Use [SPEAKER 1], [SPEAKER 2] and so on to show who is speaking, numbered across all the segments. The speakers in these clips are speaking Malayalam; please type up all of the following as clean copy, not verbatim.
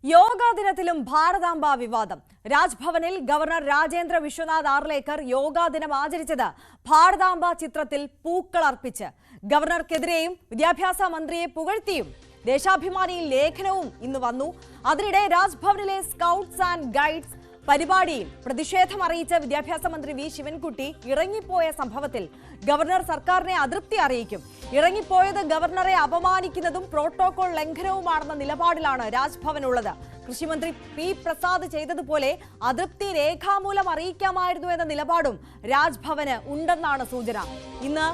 [SPEAKER 1] യോഗാ ദിനത്തിലും ഭാരതാംബ വിവാദം. രാജ്ഭവനിൽ ഗവർണർ രാജേന്ദ്ര വിശ്വനാഥ് ആർലേക്കർ യോഗാ ദിനം ആചരിച്ചത് ഭാരതാംബ ചിത്രത്തിൽ പൂക്കൾ അർപ്പിച്ച്. ഗവർണർക്കെതിരെയും വിദ്യാഭ്യാസ മന്ത്രിയെ പുകഴ്ത്തിയും ദേശാഭിമാനിയിൽ ലേഖനവും ഇന്ന് വന്നു. അതിനിടെ രാജ്ഭവനിലെ സ്കൗട്ട്സ് ആൻഡ് ഗൈഡ്സ് പരിപാടിയിൽ പ്രതിഷേധം അറിയിച്ച വിദ്യാഭ്യാസ മന്ത്രി വി ശിവൻകുട്ടി ഇറങ്ങിപ്പോയ സംഭവത്തിൽ ഗവർണർ സർക്കാരിനെ അതൃപ്തി അറിയിക്കും. ഇറങ്ങിപ്പോയത് ഗവർണറെ അപമാനിക്കുന്നതും പ്രോട്ടോകോൾ ലംഘനവുമാണെന്ന നിലപാടിലാണ് രാജ്ഭവനുള്ളത്. കൃഷിമന്ത്രി പി പ്രസാദ് ചെയ്തതുപോലെ അതൃപ്തി രേഖാമൂലം അറിയിക്കാമായിരുന്നു എന്ന നിലപാടും രാജ്ഭവന് ഉണ്ടെന്നാണ് സൂചന. ഇന്ന്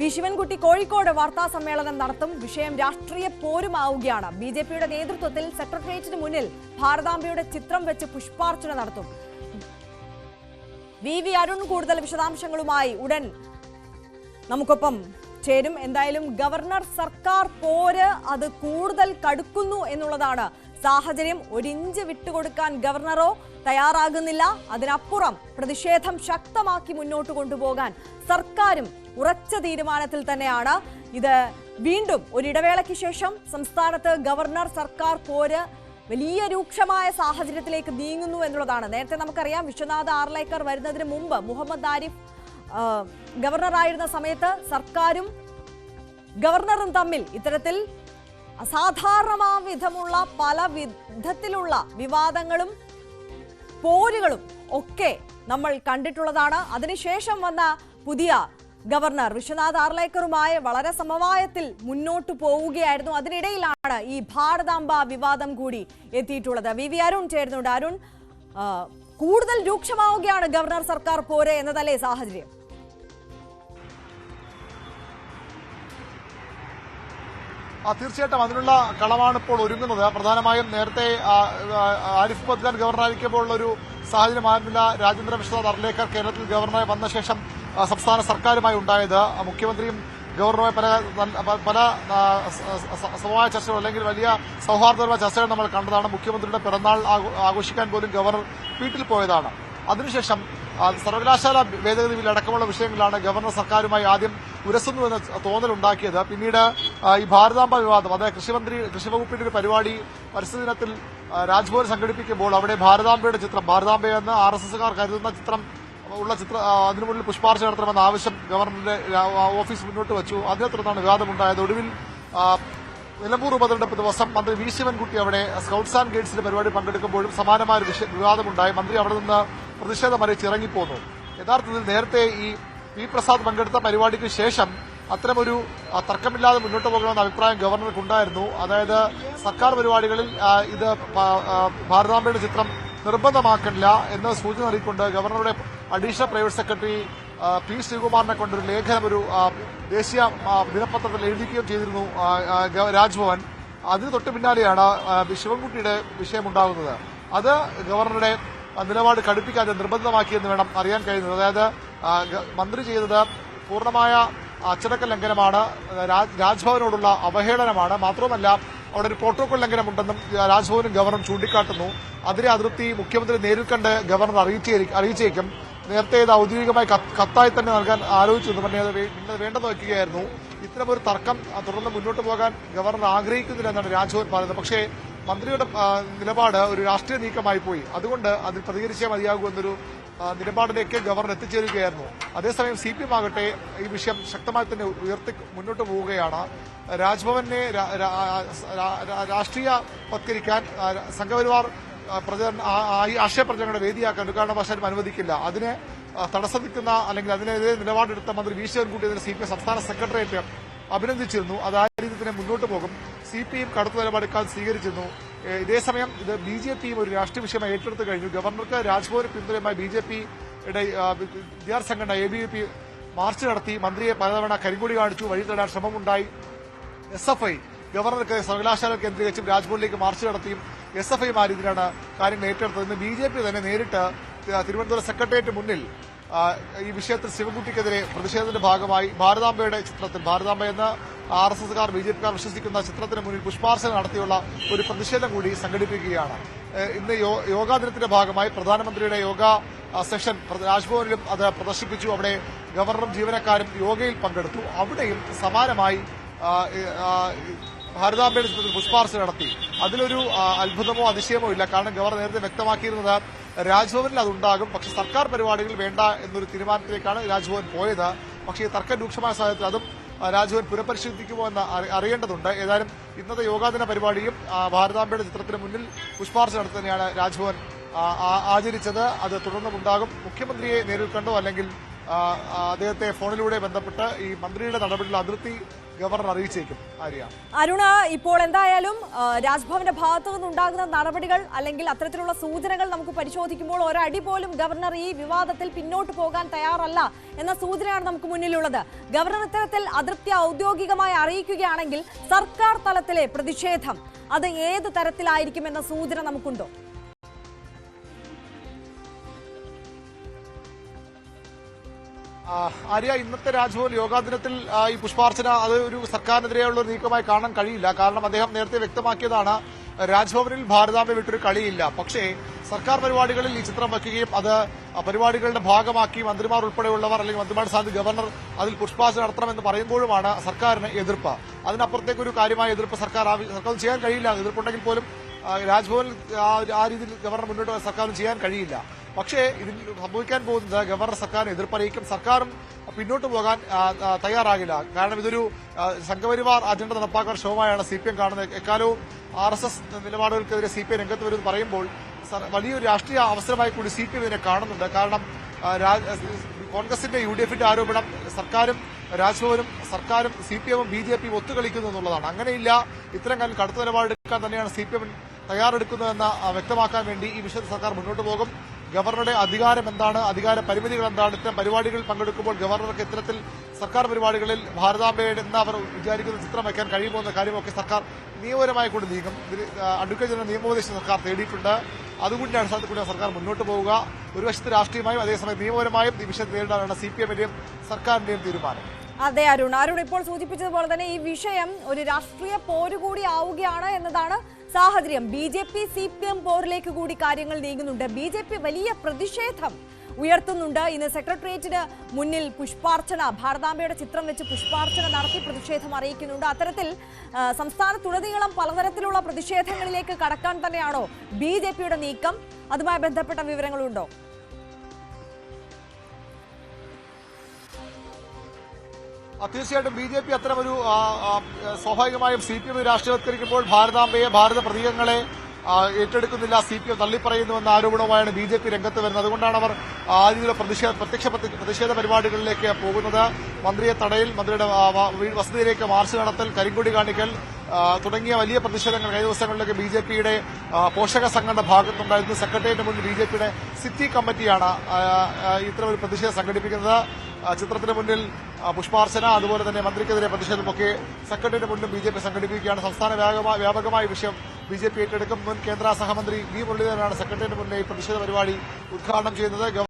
[SPEAKER 1] വി ശിവൻകുട്ടി കോഴിക്കോട് വാർത്താ സമ്മേളനം നടത്തും. വിഷയം രാഷ്ട്രീയ പോരുമാവുകയാണ്. ബിജെപിയുടെ നേതൃത്വത്തിൽ സെക്രട്ടേറിയറ്റിന് മുന്നിൽ ഭാരതാംബയുടെ ചിത്രം വെച്ച് പുഷ്പാർച്ചന നടത്തും. വി അരുൺ കൂടുതൽ വിശദാംശങ്ങളുമായി ഉടൻ നമുക്കൊപ്പം ചേരും. എന്തായാലും ഗവർണർ സർക്കാർ പോര് അത് കൂടുതൽ കടുക്കുന്നു എന്നുള്ളതാണ് സാഹചര്യം. ഒരിഞ്ച് വിട്ടുകൊടുക്കാൻ ഗവർണറോ തയ്യാറാകുന്നില്ല. അതിനപ്പുറം പ്രതിഷേധം ശക്തമാക്കി മുന്നോട്ട് കൊണ്ടുപോകാൻ സർക്കാരും ഉറച്ച തീരുമാനത്തിൽ തന്നെയാണ്. ഇത് വീണ്ടും ഒരിടവേളയ്ക്ക് ശേഷം സംസ്ഥാനത്ത് ഗവർണർ സർക്കാർ പോര് വലിയ രൂക്ഷമായ സാഹചര്യത്തിലേക്ക് നീങ്ങുന്നു എന്നുള്ളതാണ്. നേരത്തെ നമുക്കറിയാം, വിശ്വനാഥ് ആർലേക്കർ വരുന്നതിന് മുമ്പ് മുഹമ്മദ് ആരിഫ് ഗവർണറായിരുന്ന സമയത്ത് സർക്കാരും ഗവർണറും തമ്മിൽ ഇത്തരത്തിൽ അസാധാരണമായ വിധമുള്ള പല വിധത്തിലുള്ള വിവാദങ്ങളും പോരുകളും ഒക്കെ നമ്മൾ കണ്ടിട്ടുള്ളതാണ്. അതിനുശേഷം വന്ന പുതിയ ഗവർണർ വിശ്വനാഥ് ആർലേക്കറുമായി വളരെ സമവായത്തിൽ മുന്നോട്ട് പോവുകയായിരുന്നു. അതിനിടയിലാണ് ഈ ഭാരതാംബ വിവാദം കൂടി എത്തിയിട്ടുള്ളത്. വി അരുൺ ചേരുന്നുണ്ട്. അരുൺ, കൂടുതൽ രൂക്ഷമാവുകയാണ് ഗവർണർ സർക്കാർ പോരെ എന്നതല്ലേ സാഹചര്യം?
[SPEAKER 2] തീർച്ചയായിട്ടും അതിനുള്ള കളമാണ് ഇപ്പോൾ ഒരുങ്ങുന്നത്. പ്രധാനമായും നേരത്തെ ആരിഫ് മുഹമ്മദ് ഖാൻ ഗവർണറായിരിക്കുമ്പോഴുള്ള ഒരു സാഹചര്യമായിരുന്നില്ല രാജേന്ദ്ര വിശ്വനാഥ് ആർലേക്കർ കേരളത്തിൽ ഗവർണറായി വന്ന ശേഷം സംസ്ഥാന സർക്കാരുമായി ഉണ്ടായത്. മുഖ്യമന്ത്രിയും ഗവർണറുമായി പല സമവായ ചർച്ചകൾ അല്ലെങ്കിൽ വലിയ സൗഹാർദ്ദപരമായ ചർച്ചകൾ നമ്മൾ കണ്ടതാണ്. മുഖ്യമന്ത്രിയുടെ പിറന്നാൾ ആഘോഷിക്കാൻ പോലും ഗവർണർ വീട്ടിൽ പോയതാണ്. അതിനുശേഷം സർവകലാശാല ഭേദഗതി ബിൽ അടക്കമുള്ള വിഷയങ്ങളാണ് ഗവർണർ സർക്കാരുമായി ആദ്യം ഉരസുന്നുവെന്ന് തോന്നലുണ്ടാക്കിയത്. പിന്നീട് ഈ ഭാരതാംബ വിവാദം, അതായത് കൃഷിവകുപ്പിന്റെ ഒരു പരിപാടി പരിസ്ഥിതി ദിനത്തിൽ രാജ്ഭവൻ സംഘടിപ്പിക്കുമ്പോൾ അവിടെ ഭാരതാംബയുടെ ചിത്രം, ഭാരതാംബയെന്ന് RSSകാർ കരുതുന്ന ചിത്രം ഉള്ള അതിനു മുന്നിൽ പുഷ്പാർച്ചന നടത്തണമെന്ന ആവശ്യം ഗവർണറുടെ ഓഫീസ് മുന്നോട്ട് വച്ചു. അതിനെ തുടർന്നാണ് വിവാദമുണ്ടായത്. ഒടുവിൽ നിലമ്പൂർ ഉപതെരഞ്ഞെടുപ്പ് ദിവസം മന്ത്രി വി ശിവൻകുട്ടി അവിടെ സ്കൌട്ട്സ് ആൻഡ് ഗൈഡ്സിന്റെ പരിപാടി പങ്കെടുക്കുമ്പോഴും സമാനമായ വിവാദമുണ്ടായി. മന്ത്രി അവിടെ നിന്ന് പ്രതിഷേധം അറിയിച്ച് ഇറങ്ങിപ്പോന്നു. യഥാർത്ഥത്തിൽ നേരത്തെ ഈ പി പ്രസാദ് പങ്കെടുത്ത പരിപാടിക്ക് ശേഷം അത്തരമൊരു തർക്കമില്ലാതെ മുന്നോട്ട് പോകണമെന്ന അഭിപ്രായം ഗവർണർക്കുണ്ടായിരുന്നു. അതായത് സർക്കാർ പരിപാടികളിൽ ഇത് ഭാരതാംബയുടെ ചിത്രം നിർബന്ധമാക്കില്ല എന്ന് സൂചന നൽകിക്കൊണ്ട് ഗവർണറുടെ അഡീഷണൽ പ്രൈവറ്റ് സെക്രട്ടറി പി ശ്രീകുമാറിനെ കൊണ്ടൊരു ലേഖനം ഒരു ദേശീയ ദിനപത്രത്തിൽ എഴുതിക്കുകയും ചെയ്തിരുന്നു രാജ്ഭവൻ. അതിന് തൊട്ടു പിന്നാലെയാണ് ശിവൻകുട്ടിയുടെ വിഷയമുണ്ടാകുന്നത്. അത് ഗവർണറുടെ നിലപാട് കടുപ്പിക്കാതെ നിർബന്ധമാക്കിയെന്ന് വേണം അറിയാൻ കഴിയുന്നത്. അതായത് മന്ത്രി ചെയ്തത് പൂർണ്ണമായ അച്ചടക്ക ലംഘനമാണ്, രാജ്ഭവനോടുള്ള അവഹേളനമാണ്. മാത്രമല്ല അവിടെ ഒരു പ്രോട്ടോകോൾ ലംഘനമുണ്ടെന്നും രാജ്ഭവനും ഗവർണറും ചൂണ്ടിക്കാട്ടുന്നു. അതിനെ അതൃപ്തി മുഖ്യമന്ത്രി നേരിൽ കണ്ട് ഗവർണർ അറിയിച്ചേക്കും. നേരത്തെ ഇത് ഔദ്യോഗികമായി കത്തായി തന്നെ നൽകാൻ ആലോചിച്ചു, പിന്നെ വേണ്ടെന്ന് വയ്ക്കുകയായിരുന്നു. ഇത്തരമൊരു തർക്കം തുടർന്ന് മുന്നോട്ട് പോകാൻ ഗവർണർ ആഗ്രഹിക്കുന്നില്ല എന്നാണ് രാജ്ഭവൻ പറയുന്നത്. പക്ഷേ മന്ത്രിയുടെ നിലപാട് ഒരു രാഷ്ട്രീയ നീക്കമായി പോയി. അതുകൊണ്ട് അതിൽ പ്രതികരിച്ചേ മതിയാകൂ എന്നൊരു നിലപാടിലേക്ക് ഗവർണർ എത്തിച്ചേരുകയായിരുന്നു. അതേസമയം CPM ആകട്ടെ ഈ വിഷയം ശക്തമായി തന്നെ ഉയർത്തി മുന്നോട്ട് പോവുകയാണ്. രാജ്ഭവനെ രാഷ്ട്രീയവത്കരിക്കാൻ സംഘപരിവാർ ആശയപ്രചരണങ്ങളുടെ വേദിയാക്കാൻ ഒരു കാരണവശാലും അനുവദിക്കില്ല. അതിനെ തടസ്സം നിൽക്കുന്ന അല്ലെങ്കിൽ അതിനെതിരെ നിലപാടെടുത്ത മന്ത്രി വി ശിവൻകുട്ടി അതിന് CPM സംസ്ഥാന സെക്രട്ടേറിയറ്റ് അഭിനന്ദിച്ചിരുന്നു. അത് ആ രീതിയിൽ തന്നെ മുന്നോട്ട് പോകും. CPM കടുത്ത നിലപാടെടുക്കാൻ സ്വീകരിച്ചിരുന്നു. ഇതേസമയം ഇത് BJPയും ഒരു രാഷ്ട്രീയ വിഷയമായി ഏറ്റെടുത്തു കഴിഞ്ഞു. ഗവർണർക്ക് രാജ്ഭവന് പിന്തുണയുമായി BJPയുടെ വിദ്യാർത്ഥി സംഘടന ABVP മാർച്ച് നടത്തി. മന്ത്രിയെ പലതവണ കരിങ്കൊടി കാണിച്ചു, വഴി തടാൻ ശ്രമമുണ്ടായി. SFI ഗവർണർക്ക് സർവകലാശാല കേന്ദ്രീകരിച്ചും രാജ്ഭവനിലേക്ക് മാർച്ച് നടത്തിയും SFI ആ രീതിയിലാണ് കാര്യങ്ങൾ ഏറ്റെടുത്തത്. ഇന്ന് BJP തന്നെ നേരിട്ട് തിരുവനന്തപുരം സെക്രട്ടേറിയറ്റ് മുന്നിൽ ഈ വിഷയത്തിൽ ശിവൻകുട്ടിക്കെതിരെ പ്രതിഷേധത്തിന്റെ ഭാഗമായി ഭാരതാംബയുടെ ചിത്രത്തിൽ, ഭാരതാംബ എന്ന RSSകാർ BJPക്കാർ വിശ്വസിക്കുന്ന ചിത്രത്തിന് മുന്നിൽ പുഷ്പാർച്ചന നടത്തിയുള്ള ഒരു പ്രതിഷേധം കൂടി സംഘടിപ്പിക്കുകയാണ്. ഇന്ന് യോഗാ ദിനത്തിന്റെ ഭാഗമായി പ്രധാനമന്ത്രിയുടെ യോഗ സെഷൻ രാജ്ഭവനിലും അത് പ്രദർശിപ്പിച്ചു. അവിടെ ഗവർണറും ജീവനക്കാരും യോഗയിൽ പങ്കെടുത്തു. അവിടെയും സമാനമായി ഭാരതാംബയുടെ ചിത്രത്തിൽ പുഷ്പാർച്ചന നടത്തി. അതിലൊരു അത്ഭുതമോ അതിശയമോ ഇല്ല. കാരണം ഗവർണർ നേരത്തെ വ്യക്തമാക്കിയിരുന്നത് രാജ്ഭവനിൽ അതുണ്ടാകും, പക്ഷേ സർക്കാർ പരിപാടികൾ വേണ്ട എന്നൊരു തീരുമാനത്തിലേക്കാണ് രാജ്ഭവൻ പോയത്. പക്ഷേ ഈ തർക്കം രൂക്ഷമായ സാഹചര്യത്തിൽ അതും രാജ്ഭവൻ പുനഃപരിശോധിക്കുമോ എന്ന് അറിയേണ്ടതുണ്ട്. ഏതായാലും ഇന്നത്തെ യോഗാദിന പരിപാടിയും ഭാരതാംബയുടെ ചിത്രത്തിന് മുന്നിൽ പുഷ്പാർച്ചന നടത്തി തന്നെയാണ് രാജ്ഭവൻ ആചരിച്ചത്. അത് തുടർന്നുമുണ്ടാകും. മുഖ്യമന്ത്രിയെ നേരിൽ കണ്ടോ അല്ലെങ്കിൽ അദ്ദേഹത്തെ ഫോണിലൂടെ ബന്ധപ്പെട്ട് ഈ മന്ത്രിയുടെ നടപടിയിൽ അതിർത്തി ഗവർണർ അറിയിച്ചേക്കും.
[SPEAKER 1] അരുണ, ഇപ്പോൾ എന്തായാലും രാജ്ഭവന്റെ ഭാഗത്തു നിന്നുണ്ടാകുന്ന നടപടികൾ അല്ലെങ്കിൽ അത്തരത്തിലുള്ള സൂചനകൾ നമുക്ക് പരിശോധിക്കുമ്പോൾ ഒരടി പോലും ഗവർണർ ഈ വിവാദത്തിൽ പിന്നോട്ട് പോകാൻ തയ്യാറല്ല എന്ന സൂചനയാണ് നമുക്ക് മുന്നിലുള്ളത്. ഗവർണർ ഇത്തരത്തിൽ അതൃപ്തി ഔദ്യോഗികമായി അറിയിക്കുകയാണെങ്കിൽ സർക്കാർ തലത്തിലെ പ്രതിഷേധം അത് ഏത് തരത്തിലായിരിക്കുമെന്ന സൂചന നമുക്കുണ്ടോ?
[SPEAKER 2] ആര്യ, ഇന്നത്തെ രാജ്ഭവൻ യോഗാദിനത്തിൽ ഈ പുഷ്പാർച്ചന അത് ഒരു സർക്കാരിനെതിരെയുള്ള ഒരു നീക്കമായി കാണാൻ കഴിയില്ല. കാരണം അദ്ദേഹം നേരത്തെ വ്യക്തമാക്കിയതാണ് രാജ്ഭവനിൽ ഭാരതാംബ വിട്ടൊരു കളിയില്ല. പക്ഷേ സർക്കാർ പരിപാടികളിൽ ഈ ചിത്രം വയ്ക്കുകയും അത് പരിപാടികളുടെ ഭാഗമാക്കി മന്ത്രിമാർ ഉൾപ്പെടെയുള്ളവർ അല്ലെങ്കിൽ മന്ത്രിമാരുടെ സ്ഥാനത്ത് ഗവർണർ അതിൽ പുഷ്പാർച്ചന നടത്തണമെന്ന് പറയുമ്പോഴുമാണ് സർക്കാരിന് എതിർപ്പ്. അതിനപ്പുറത്തേക്ക് ഒരു കാര്യമായ എതിർപ്പ് സർക്കാർ ചെയ്യാൻ കഴിയില്ല. എതിർപ്പുണ്ടെങ്കിൽ പോലും രാജ്ഭവനിൽ ആ രീതിയിൽ ഗവർണർ മുന്നോട്ട് സർക്കാരിന് ചെയ്യാൻ കഴിയില്ല. പക്ഷേ ഇതിൽ സംഭവിക്കാൻ പോകുന്നത് ഗവർണർ സർക്കാരിന് എതിർപ്പറിയിക്കും. സർക്കാരും പിന്നോട്ട് പോകാൻ തയ്യാറാകില്ല. കാരണം ഇതൊരു സംഘപരിവാർ അജണ്ട നടപ്പാക്കാൻ ശ്രമമായാണ് CPM കാണുന്നത്. എക്കാലവും RSS നിലപാടുകൾക്കെതിരെ CPM രംഗത്ത് വരുമെന്ന് പറയുമ്പോൾ വലിയൊരു രാഷ്ട്രീയ അവസരമായി കൂടി CPM ഇതിനെ കാണുന്നുണ്ട്. കാരണം കോൺഗ്രസിന്റെ UDF-ന്റെ ആരോപണം സർക്കാരും രാജ്ഭവനും സർക്കാരും CPM-ഉം BJP-യും ഒത്തുകളിക്കുന്നു എന്നുള്ളതാണ്. അങ്ങനെയില്ല, ഇത്തരം കാര്യം കടുത്ത നിലപാടെടുക്കാൻ തന്നെയാണ് CPM തയ്യാറെടുക്കുന്നതെന്ന് വ്യക്തമാക്കാൻ വേണ്ടി ഈ വിഷയത്തിൽ സർക്കാർ മുന്നോട്ട് പോകും. ഗവർണറുടെ അധികാരം എന്താണ്, അധികാര പരിമിതികൾ എന്താണ്, ഇത്തരം പരിപാടികളിൽ പങ്കെടുക്കുമ്പോൾ ഗവർണർക്ക് ഇത്തരത്തിൽ സർക്കാർ പരിപാടികളിൽ ഭാരതാംബയുടെ എന്ന് അവർ വിചാരിക്കുന്ന ചിത്രം വയ്ക്കാൻ കഴിയുമോ എന്ന കാര്യമൊക്കെ സർക്കാർ നിയമപരമായി കൂടി നീങ്ങും. അഡ്വക്കേറ്റ് ജനറൽ നിയമോപദേശം സർക്കാർ തേടിയിട്ടുണ്ട്. അതുകൂടി അടിസ്ഥാനത്തിൽ കൂടി സർക്കാർ മുന്നോട്ട് പോവുക. ഒരു വശത്ത് രാഷ്ട്രീയമായും അതേസമയം നിയമപരമായും ഈ വിഷയത്തെ നേരിടാനാണ് CPM-ന്റെയും സർക്കാരിന്റെയും തീരുമാനം.
[SPEAKER 1] അതെ അരുൺ ഇപ്പോൾ സൂചിപ്പിച്ചതുപോലെ തന്നെ ഈ വിഷയം ഒരു രാഷ്ട്രീയ പോരുകൂടി ആവുകയാണ് എന്നതാണ് സാഹചര്യം. BJP CPM പോരിലേക്ക് കൂടി കാര്യങ്ങൾ നീങ്ങുന്നുണ്ട്. BJP വലിയ പ്രതിഷേധം ഉയർത്തുന്നുണ്ട്. ഇന്ന് സെക്രട്ടേറിയറ്റിന് മുന്നിൽ പുഷ്പാർച്ചന, ഭാരതാംബയുടെ ചിത്രം വെച്ച് പുഷ്പാർച്ചന നടത്തി പ്രതിഷേധം അറിയിക്കുന്നുണ്ട്. അത്തരത്തിൽ സംസ്ഥാനത്തുടനീളം പലതരത്തിലുള്ള പ്രതിഷേധങ്ങളിലേക്ക് കടക്കാൻ തന്നെയാണോ BJP-യുടെ നീക്കം? അതുമായി ബന്ധപ്പെട്ട വിവരങ്ങളുണ്ടോ?
[SPEAKER 2] തീർച്ചയായിട്ടും BJP അത്തരമൊരു സ്വാഭാവികമായും CPM രാഷ്ട്രീയവത്കരിക്കുമ്പോൾ ഭാരതാംബയെ, ഭാരത പ്രതീകങ്ങളെ ഏറ്റെടുക്കുന്നില്ല, CPM തള്ളിപ്പറയുന്നുവെന്ന ആരോപണവുമായാണ് BJP രംഗത്ത് വരുന്നത്. അതുകൊണ്ടാണ് അവർ ആ രീതിയിലുള്ള പ്രതിഷേധ പരിപാടികളിലേക്ക് പോകുന്നത്. മന്ത്രിയെ തടയൽ, മന്ത്രിയുടെ വസതിയിലേക്ക് മാർച്ച് നടത്തൽ, കരിങ്കൊടി കാണിക്കൽ തുടങ്ങിയ വലിയ പ്രതിഷേധങ്ങൾ കഴിഞ്ഞ ദിവസങ്ങളിലൊക്കെ BJP-യുടെ പോഷക സംഘടന ഭാഗത്തുണ്ടായിരുന്നു. സെക്രട്ടേറിയറ്റിന് മുന്നിൽ BJP-യുടെ സിറ്റി കമ്മിറ്റിയാണ് ഇത്തരമൊരു പ്രതിഷേധം സംഘടിപ്പിക്കുന്നത്. ചിത്രത്തിന് മുന്നിൽ പുഷ്പാർച്ചന, അതുപോലെ തന്നെ മന്ത്രിക്കെതിരെ പ്രതിഷേധമൊക്കെ സെക്രട്ടറിയുടെ മുന്നിലും BJP സംഘടിപ്പിക്കുകയാണ്. സംസ്ഥാന വ്യാപകമായ വിഷയം BJP ഏറ്റെടുക്കും. മുൻ കേന്ദ്ര സഹമന്ത്രി V. മുരളീധരനാണ് സെക്രട്ടറിയുടെ മുന്നിൽ പ്രതിഷേധ പരിപാടി ഉദ്ഘാടനം ചെയ്യുന്നത്.